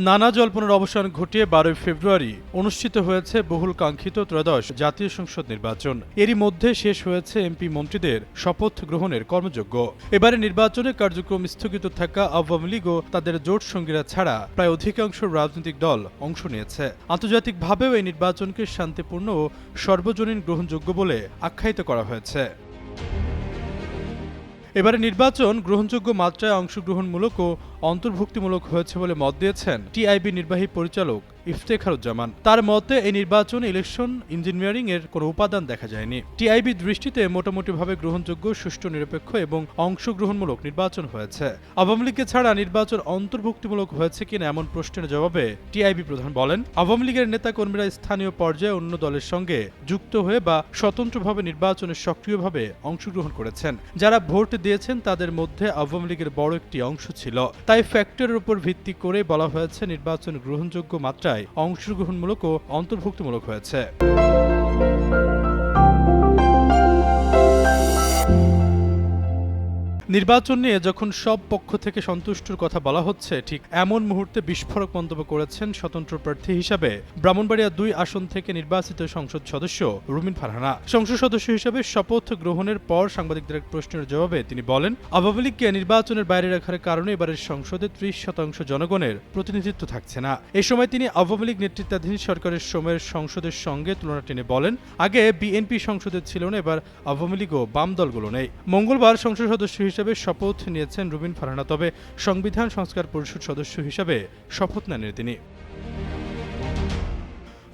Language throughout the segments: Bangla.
নানা জল্পনার অবসান ঘটিয়ে 12 ফেব্রুয়ারি অনুষ্ঠিত হয়েছে বহুল কাঙ্ক্ষিত ত্রয়োদশ জাতীয় সংসদ নির্বাচন। এরই মধ্যে শেষ হয়েছে এমপি মন্ত্রীদের শপথ গ্রহণের কর্মযজ্ঞ। এবারে নির্বাচনে কার্যক্রম স্থগিত থাকা আওয়ামী লীগ ও তাদের জোট সঙ্গীরা ছাড়া প্রায় অধিকাংশ রাজনৈতিক দল অংশ নিয়েছে। আন্তর্জাতিকভাবেও এই নির্বাচনকে শান্তিপূর্ণ ও সর্বজনীন গ্রহণযোগ্য বলে আখ্যায়িত করা হয়েছে। এবারে নির্বাচন গ্রহণযোগ্য মাত্রায় অংশগ্রহণমূলক ও অন্তর্ভুক্তিমূলক হয়েছে বলে মত দিয়েছেন টিআইবি নির্বাহী পরিচালক ইফতেখারুজ্জামান। তার মতে এই নির্বাচন ইলেকশন ইঞ্জিনিয়ারিং এর কোনো উপাদান দেখা যায়নি। টিআইবি দৃষ্টিতে মোটামুটিভাবে গ্রহণযোগ্য, সুষ্ঠু, নিরপেক্ষ এবং অংশগ্রহণমূলক নির্বাচন হয়েছে। আওয়ামী লীগকে ছাড়া নির্বাচন অন্তর্ভুক্তিমূলক হয়েছে কিনা এমন প্রশ্নের জবাবে টিআইবি প্রধান বলেন, আওয়ামী লীগের নেতাকর্মীরা স্থানীয় পর্যায়ে অন্য দলের সঙ্গে যুক্ত হয়ে বা স্বতন্ত্রভাবে নির্বাচনে সক্রিয়ভাবে অংশগ্রহণ করেছেন। যারা ভোট দিয়েছেন তাদের মধ্যে আওয়ামী লীগের বড় একটি অংশ ছিল। তাই ফ্যাক্টরের উপর ভিত্তি করে বলা হয়েছে নির্বাচন গ্রহণযোগ্য মাত্রায় অংশগ্রহণমূলক ও অন্তর্ভুক্তিমূলক হয়েছে। নির্বাচন নিয়ে যখন সব পক্ষ থেকে সন্তুষ্টর কথা বলা হচ্ছে, ঠিক এমন মুহূর্তে বিস্ফোরক মন্তব্য করেছেন স্বতন্ত্র প্রার্থী হিসাবে ব্রাহ্মণবাড়িয়া 2 আসন থেকে নির্বাচিত সংসদ সদস্য রুমিন ফারহানা। সংসদ সদস্য হিসেবে শপথ গ্রহণের পর সাংবাদিকদের এক প্রশ্নের জবাবে তিনি বলেন, আওয়ামী লীগকে নির্বাচনের বাইরে রাখার কারণে এবারের সংসদে 30% জনগণের প্রতিনিধিত্ব থাকছে না। এ সময় তিনি আওয়ামী লীগ নেতৃত্বাধীন সরকারের সময়ের সংসদের সঙ্গে তুলনা টেনে বলেন, আগে বিএনপি সংসদে ছিল না, এবার আওয়ামী লীগ ও বাম দলগুলো নেই। মঙ্গলবার সংসদ সদস্য হিসেবে শপথ নিয়েছেন রুমিন ফারহানা, তবে সংবিধান সংস্কার পরিষদ সদস্য হিসেবে শপথ নেন তিনি।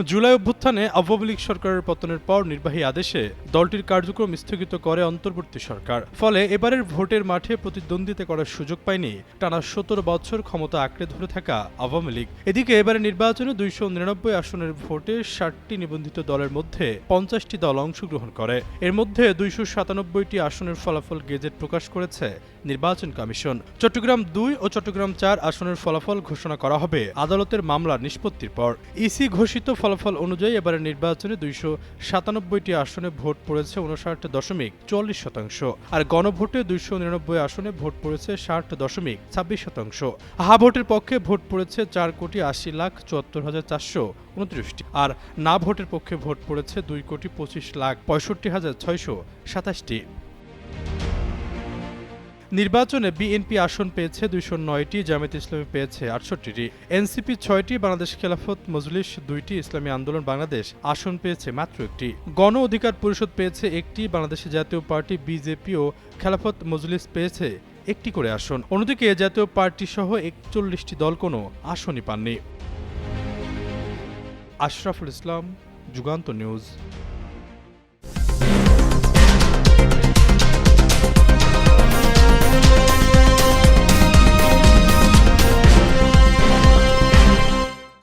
জুলাই অভ্যুত্থানে আওয়ামী লীগ সরকারের পতনের পর নির্বাহী আদেশে দলটির কার্যক্রম স্থগিত করে অন্তর্বর্তী সরকার। ফলে এবারের ভোটের মাঠে প্রতিদ্বন্দ্বিতা করার সুযোগ পায়নি টানা 17 বছর ক্ষমতা আঁকড়ে ধরে থাকা আওয়ামী লীগ। এদিকে এবারে নির্বাচনে 299 আসনের ভোটে 60টি নিবন্ধিত দলের মধ্যে 50টি দল অংশগ্রহণ করে। এর মধ্যে 297টি আসনের ফলাফল গেজেট প্রকাশ করেছে নির্বাচন কমিশন। চট্টগ্রাম 2 ও চট্টগ্রাম 4 আসনের ফলাফল ঘোষণা করা হবে আদালতের মামলার নিষ্পত্তির পর। ইসি ঘোষিত ফলাফল অনুযায়ী এবারের নির্বাচনে 297টি আসনে ভোট পড়েছে 59.44%, আর গণভোটে 299 আসনে ভোট পড়েছে 60.26%। হা ভোটের পক্ষে ভোট পড়েছে 4,80,74,429টি, আর না ভোটের পক্ষে ভোট পড়েছে 2,25,65,627টি। নির্বাচনে বিএনপি আসন পেয়েছে 209টি, জামায়াতে ইসলামী পেয়েছে 68টি, এনসিপি 6টি, বাংলাদেশ খেলাফত মজলিস 2টি, ইসলামী আন্দোলন বাংলাদেশ আসন পেয়েছে মাত্র 1টি, গণ অধিকার পরিষদ পেয়েছে 1টি, বাংলাদেশ জাতীয় পার্টি বিজেপি ও খেলাফত মজলিস পেয়েছে 1টি করে আসন। অন্যদিকে জাতীয় পার্টি সহ 41টি দল কোনো আসনই পাননি। আশরাফুল ইসলাম, যুগান্তর নিউজ।